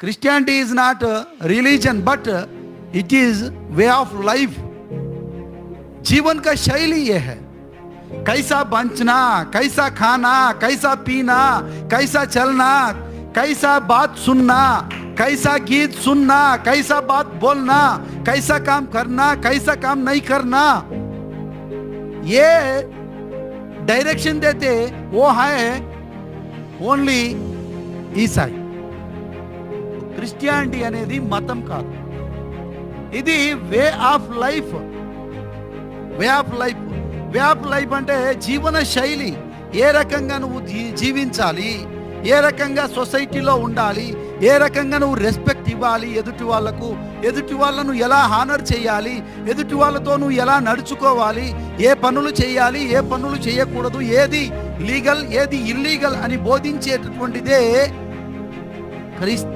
Christianity is not a religion, but it is way of life. जीवन का शैली ये है, कैसा बचना, कैसा खाना, कैसा पीना, कैसा चलना, कैसा बात सुनना, कैसा गीत सुनना, कैसा बात बोलना, कैसा काम करना, कैसा काम नहीं करना, ये डायरेक्शन देते वो है ఓన్లీ ఈసాయి. క్రిస్టియానిటీ అనేది మతం కాదు, ఇది way of life. Way of life, way of life అంటే జీవన శైలి. ఏ రకంగా నువ్వు జీవించాలి, ఏ రకంగా సొసైటీలో ఉండాలి, ఏ రకంగా నువ్వు రెస్పెక్ట్ ఇవ్వాలి ఎదుటి వాళ్ళకు, ఎదుటి వాళ్ళను ఎలా హానర్ చేయాలి, ఎదుటి వాళ్ళతో నువ్వు ఎలా నడుచుకోవాలి, ఏ పనులు చేయాలి, ఏ పనులు చేయకూడదు, ఏది లీగల్ ఏది ఇల్లీగల్ అని బోధించేటటువంటిదే క్రీస్తు